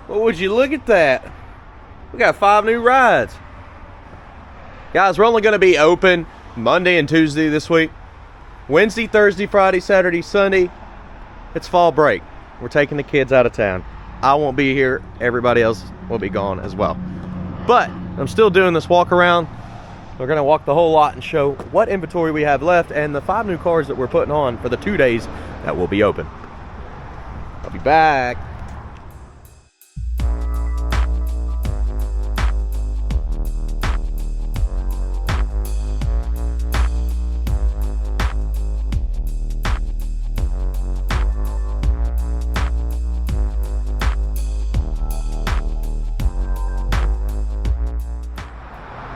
Well, would you look at that? We got 5 new rides. Guys, we're only going to be open Monday and Tuesday this week. Wednesday, Thursday, Friday, Saturday, Sunday, it's fall break. We're taking the kids out of town. I won't be here. Everybody else will be gone as well. But I'm still doing this walk around. We're going to walk the whole lot and show what inventory we have left and the 5 new cars that we're putting on for the 2 days that will be open. I'll be back.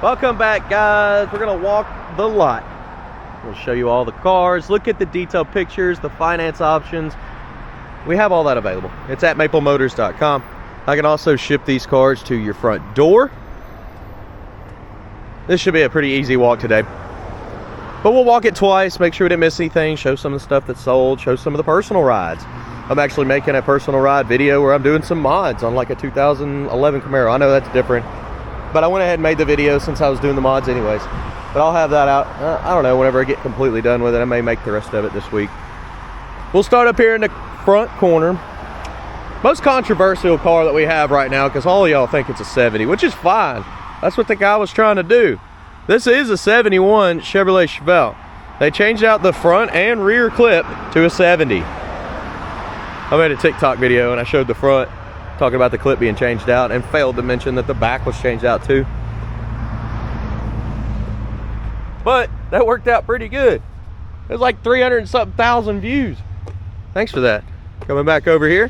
Welcome back, guys. We're gonna walk the lot. We'll show you all the cars, look at the detailed pictures, the finance options. We have all that available. It's at maplemotors.com. I can also ship these cars to your front door. This should be a pretty easy walk today, but we'll walk it twice, make sure we didn't miss anything, show some of the stuff that's sold, show some of the personal rides. I'm actually making a personal ride video where I'm doing some mods on like a 2011 Camaro. I know that's different, but I went ahead and made the video since I was doing the mods anyways. But I'll have that out, I don't know, whenever I get completely done with it. I may make the rest of it this week. We'll start up here in the front corner. Most controversial car that we have right now, because all of y'all think it's a 70, which is fine. That's what the guy was trying to do. This is a 71 Chevrolet Chevelle. They changed out the front and rear clip to a 70. I made a TikTok video and I showed the front, talking about the clip being changed out, and failed to mention that the back was changed out too. But that worked out pretty good. It was like 300 and something thousand views. Thanks for that. Coming back over here,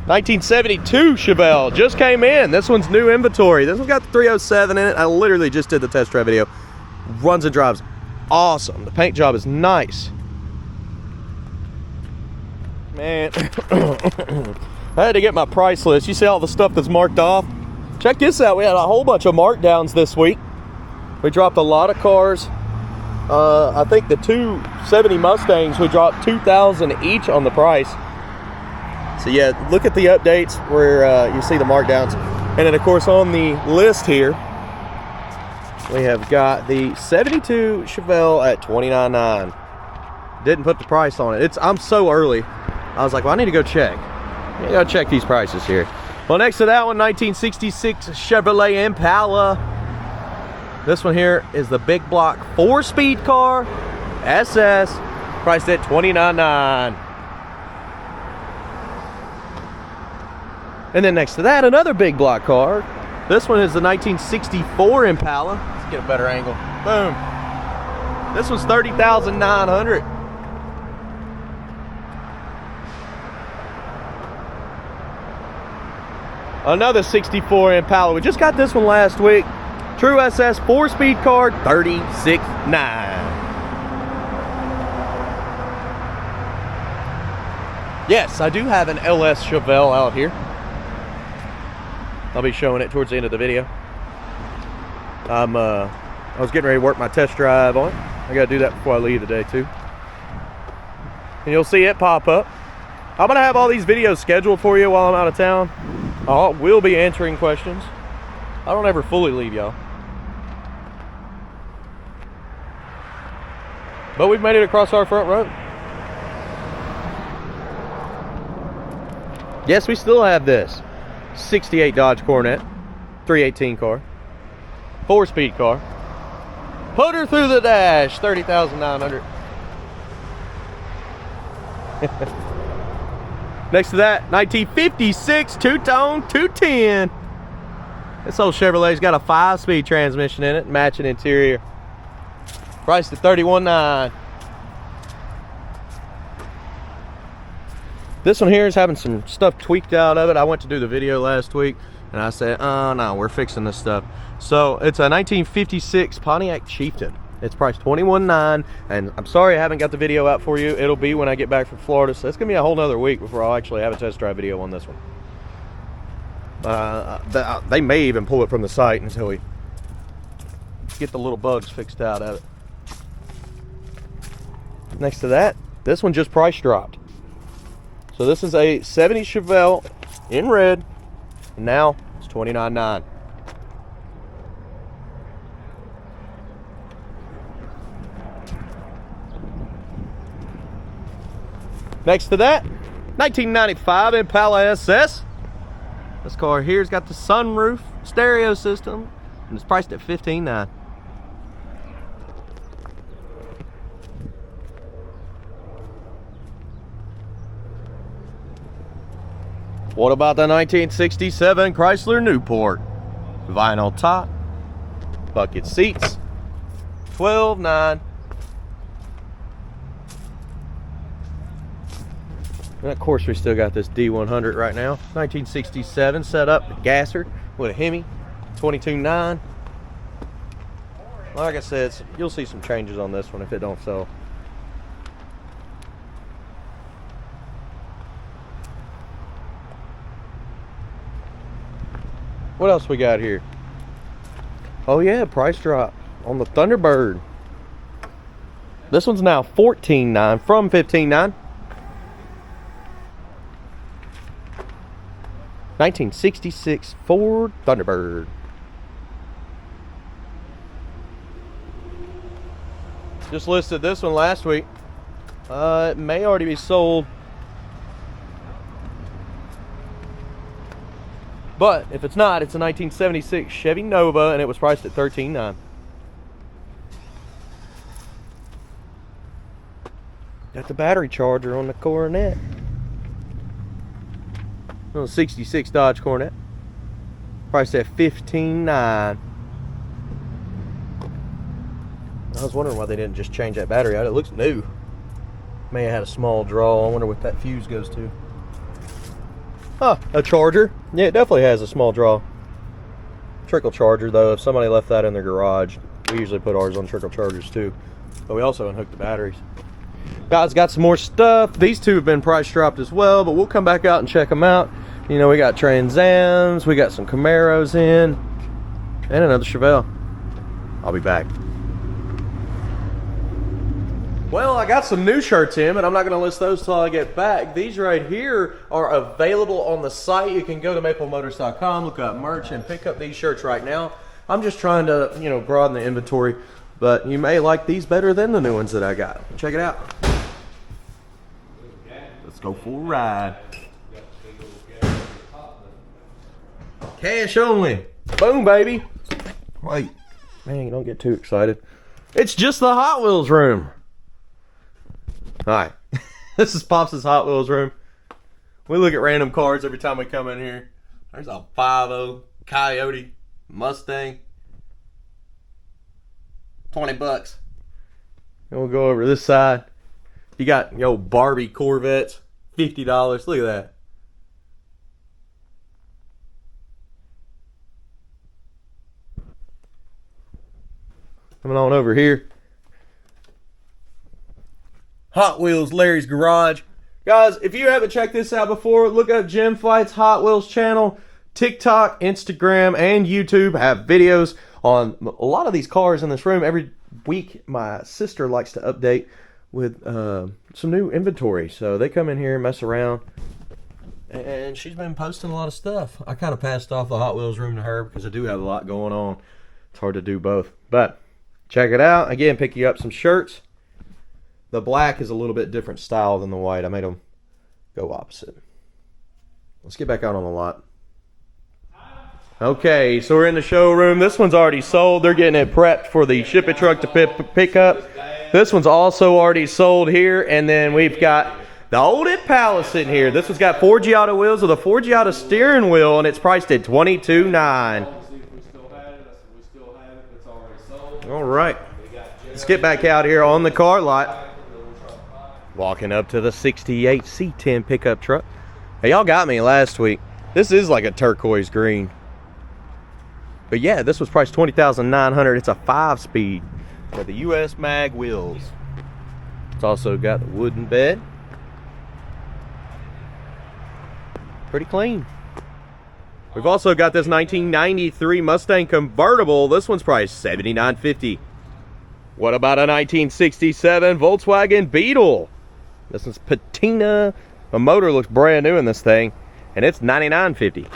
1972 Chevelle just came in. This one's new inventory. This one's got the 307 in it. I literally just did the test drive video. Runs and drives awesome. The paint job is nice. Man, I had to get my price list. You see all the stuff that's marked off? Check this out. We had a whole bunch of markdowns this week. We dropped a lot of cars. I think the 270 Mustangs, we dropped $2,000 each on the price. So yeah, look at the updates where you see the markdowns. And then of course on the list here, we have got the 72 Chevelle at $29,900. Didn't put the price on it. I'm so early. I was like, well, I need to go check. I gotta check these prices here. Well, next to that one, 1966 Chevrolet Impala. This one here is the big block 4-speed car, SS, priced at $29,900. And then next to that, another big block car. This one is the 1964 Impala. Let's get a better angle. Boom. This one's $30,900. Another 64 Impala. We just got this one last week. True SS 4-speed car, $36,900. Yes, I do have an LS Chevelle out here. I'll be showing it towards the end of the video. I was getting ready to work my test drive on it. I gotta do that before I leave today too. And you'll see it pop up. I'm gonna have all these videos scheduled for you while I'm out of town. I will be answering questions. I don't ever fully leave y'all. But we've made it across our front road. Yes, we still have this 68 Dodge Coronet, 318 car, 4-speed car. Put her through the dash, $30,900. Next to that, 1956 two-tone 210. This old Chevrolet's got a 5-speed transmission in it, matching interior. Priced at $31,900. This one here is having some stuff tweaked out of it. I went to do the video last week and I said, oh no, we're fixing this stuff. So it's a 1956 Pontiac Chieftain. It's priced $21,900, and I'm sorry I haven't got the video out for you. It'll be when I get back from Florida, so it's gonna be a whole nother week before I'll actually have a test drive video on this one. They may even pull it from the site until we get the little bugs fixed out of it. Next to that, this one just price dropped. So this is a 70 Chevelle in red, and now it's $29,900. Next to that, 1995 Impala SS. This car here's got the sunroof, stereo system, and it's priced at $15,900. What about the 1967 Chrysler Newport? Vinyl top, bucket seats, $12,900. And of course, we still got this D100 right now. 1967 set up, gasser with a Hemi, $22,900. Like I said, you'll see some changes on this one if it don't sell. What else we got here? Oh yeah, price drop on the Thunderbird. This one's now $14,900 from $15,900. 1966 Ford Thunderbird. Just listed this one last week. It may already be sold. But if it's not, it's a 1976 Chevy Nova, and it was priced at $13,900. Got the battery charger on the Coronet. Little 66 Dodge Coronet. Priced at $15,900. I was wondering why they didn't just change that battery out. It looks new. May have had a small draw. I wonder what that fuse goes to. Huh, a charger. Yeah, it definitely has a small draw. Trickle charger, though. If somebody left that in their garage, we usually put ours on trickle chargers too. But we also unhook the batteries. Guys, got some more stuff. These two have been price dropped as well, but we'll come back out and check them out. You know, we got Trans Ams, we got some Camaros in, and another Chevelle. I'll be back. Well, I got some new shirts in, but I'm not going to list those till I get back. These right here are available on the site. You can go to maplemotors.com, look up merch, and pick up these shirts right now. I'm just trying to, you know, broaden the inventory, but you may like these better than the new ones that I got. Check it out. Let's go for a ride. Cash only. Boom, baby. Wait. Man, don't get too excited. It's just the Hot Wheels room. Alright, this is Pops' Hot Wheels room. We look at random cars every time we come in here. There's a 5.0 Coyote Mustang. $20. And we'll go over this side. You got your Barbie Corvettes, $50. Look at that. Coming on over here. Hot Wheels Larry's Garage. Guys, if you haven't checked this out before, look up Jim Flight's Hot Wheels channel. TikTok, Instagram, and YouTube have videos on a lot of these cars in this room. Every week, my sister likes to update with some new inventory. So they come in here and mess around. And she's been posting a lot of stuff. I kind of passed off the Hot Wheels room to her because I do have a lot going on. It's hard to do both. But check it out. Again, pick you up some shirts. The black is a little bit different style than the white. I made them go opposite. Let's get back out on the lot. Okay, so we're in the showroom. This one's already sold. They're getting it prepped for the ship it truck to pick up. This one's also already sold here. And then we've got the old Impala sitting here. This one's got 4 Giada wheels with a 4 Giada steering wheel, and it's priced at $22,900. All right. Let's get back out here on the car lot. Walking up to the 68 C10 pickup truck. Hey, y'all got me last week. This is like a turquoise green. But yeah, this was priced $20,900. It's a 5-speed with the US mag wheels. It's also got the wooden bed. Pretty clean. We've also got this 1993 Mustang convertible. This one's priced $79.50. What about a 1967 Volkswagen Beetle? This is patina. The motor looks brand new in this thing. and it's $99.50.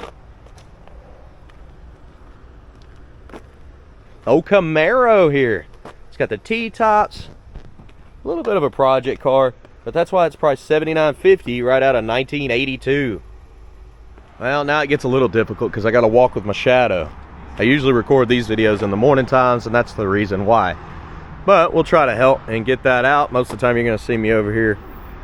Oh, Camaro here. It's got the T-tops. A little bit of a project car, but that's why it's priced $79.50 right out of 1982. Well, now it gets a little difficult because I got to walk with my shadow. I usually record these videos in the morning times, and that's the reason why. But we'll try to help and get that out. Most of the time you're going to see me over here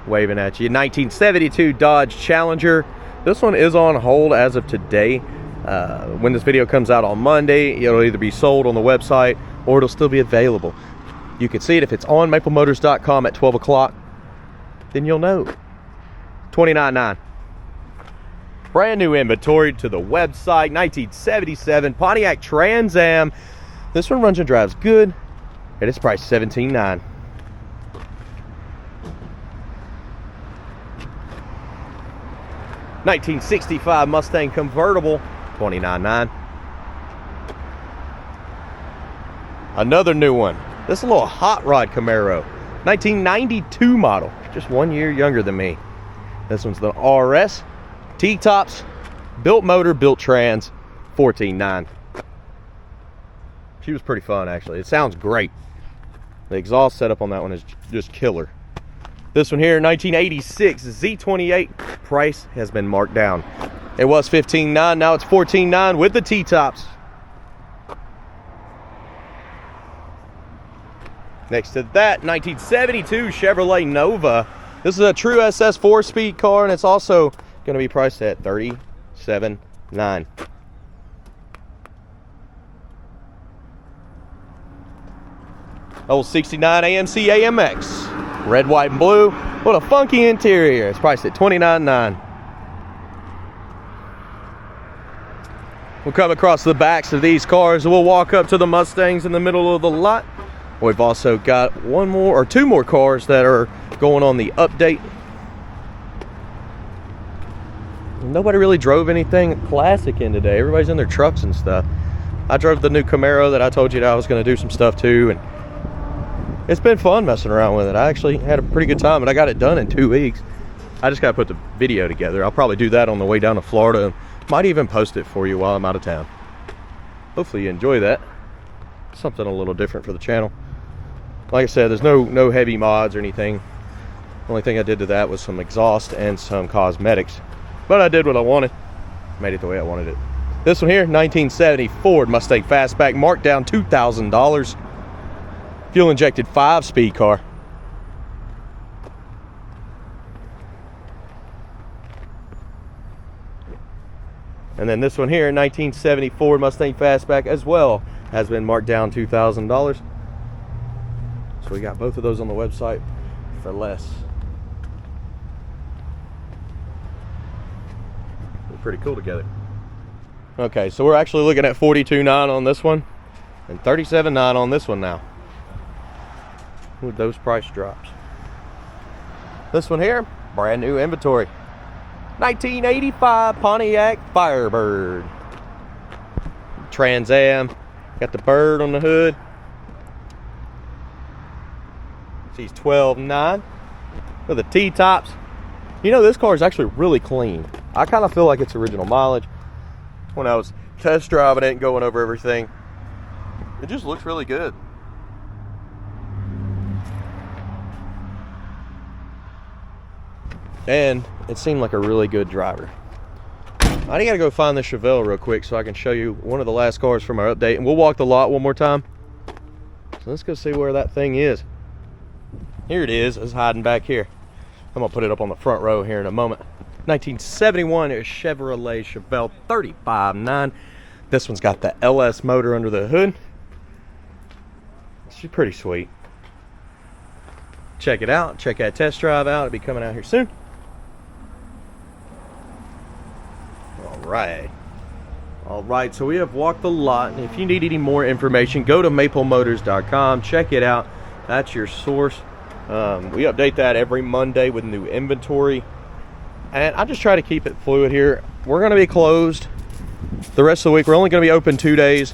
waving at you. 1972 Dodge Challenger. This one is on hold as of today. When this video comes out on Monday, it'll either be sold on the website or it'll still be available. You can see it if it's on maplemotors.com at 12 o'clock. Then you'll know. $29.9. Brand new inventory to the website. 1977 Pontiac Trans Am. This one runs and drives good. It is priced $17.9. $1965 Mustang convertible, $29.9. Another new one. This is a little hot rod Camaro, 1992 model, just 1 year younger than me. This one's the RS, T-tops, built motor, built trans, $14.9. She was pretty fun, actually. It sounds great. The exhaust setup on that one is just killer. This one here, 1986 Z28. Price has been marked down. It was $15.9, now it's $14.9 with the T-tops. Next to that, 1972 Chevrolet Nova. This is a true SS 4-speed car, and it's also going to be priced at $37.9. Old 69 AMC AMX. Red, white, and blue. What a funky interior. It's priced at $29.9. We'll come across the backs of these cars, and we'll walk up to the Mustangs in the middle of the lot. We've also got one more or two more cars that are going on the update. Nobody really drove anything classic in today. Everybody's in their trucks and stuff. I drove the new Camaro that I told you that I was going to do some stuff to, and it's been fun messing around with it. I actually had a pretty good time, and I got it done in 2 weeks. I just got to put the video together. I'll probably do that on the way down to Florida, and might even post it for you while I'm out of town. Hopefully you enjoy that. Something a little different for the channel. Like I said, there's no heavy mods or anything. The only thing I did to that was some exhaust and some cosmetics. But I did what I wanted. Made it the way I wanted it. This one here, 1970 Ford Mustang Fastback, marked down $2,000. Fuel injected 5-speed car. And then this one here, 1970 Ford Mustang Fastback as well, has been marked down $2,000. So we got both of those on the website for less. They're pretty cool together. Okay, so we're actually looking at $42.9 on this one and $37.9 on this one now, with those price drops. This one here, brand new inventory. 1985 Pontiac Firebird. Trans Am. Got the bird on the hood. She's $12.9 with the T-tops. You know, this car is actually really clean. I kind of feel like it's original mileage. When I was test driving it and going over everything, it just looks really good. And it seemed like a really good driver. I gotta go find the Chevelle real quick so I can show you one of the last cars from our update, and we'll walk the lot one more time. So let's go see where that thing is. Here it is. It's hiding back here. I'm gonna put it up on the front row here in a moment. 1971 Chevrolet Chevelle, $35.9. This one's got the LS motor under the hood. She's pretty sweet. Check it out. Check that test drive out. It'll be coming out here soon. All right, so we have walked the lot, and if you need any more information, go to maplemotors.com. Check it out. That's your source. We update that every Monday with new inventory, and I just try to keep it fluid here. We're going to be closed the rest of the week. We're only going to be open 2 days.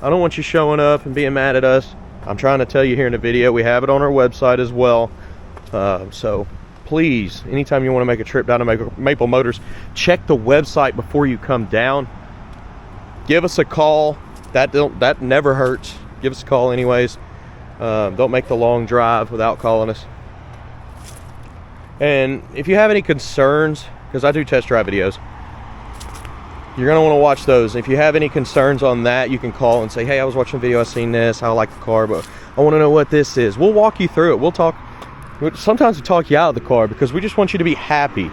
I don't want you showing up and being mad at us. I'm trying to tell you here in the video. We have it on our website as well. So please, anytime you want to make a trip down to Maple Motors, check the website before you come down. Give us a call. That never hurts. Give us a call anyways. Don't make the long drive without calling us. And if you have any concerns, because I do test drive videos, you're going to want to watch those. If you have any concerns on that, you can call and say, hey, I was watching a video, I seen this, I like the car, but I want to know what this is. We'll walk you through it. We'll talk. Sometimes we talk you out of the car because we just want you to be happy.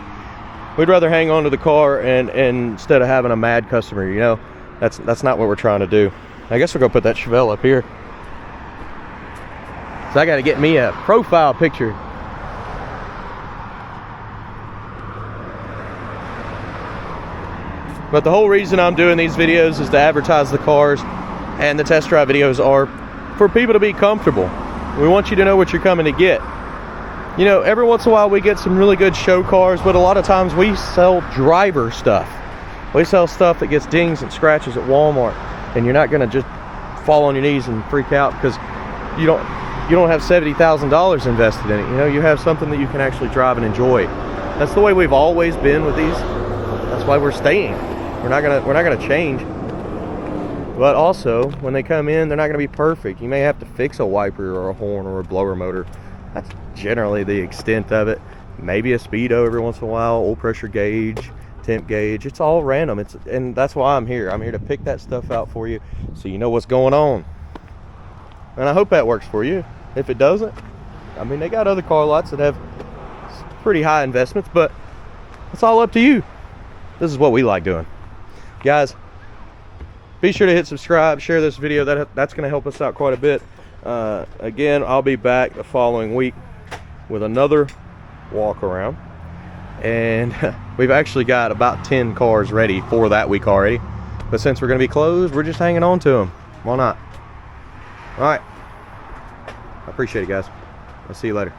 We'd rather hang on to the car and instead of having a mad customer, you know. That's not what we're trying to do. I guess we're going to put that Chevelle up here. So I got to get me a profile picture. But the whole reason I'm doing these videos is to advertise the cars, and the test drive videos are for people to be comfortable. We want you to know what you're coming to get. You know, every once in a while we get some really good show cars, but a lot of times we sell driver stuff. We sell stuff that gets dings and scratches at Walmart, and you're not going to just fall on your knees and freak out because you don't have $70,000 invested in it. You know, you have something that you can actually drive and enjoy. That's the way we've always been with these. That's why we're staying. We're not gonna change. But also, when they come in, they're not gonna be perfect. You may have to fix a wiper or a horn or a blower motor. That's generally the extent of it. Maybe a speedo every once in a while, oil pressure gauge, temp gauge. It's all random. And that's why I'm here. I'm here to pick that stuff out for you so you know what's going on. And I hope that works for you. If it doesn't, I mean, they got other car lots that have pretty high investments, but it's all up to you. This is what we like doing. Guys, be sure to hit subscribe, share this video. That's going to help us out quite a bit. Again, I'll be back the following week with another walk around. And we've actually got about 10 cars ready for that week already. But since we're going to be closed, we're just hanging on to them. Why not? All right. I appreciate it, guys. I'll see you later.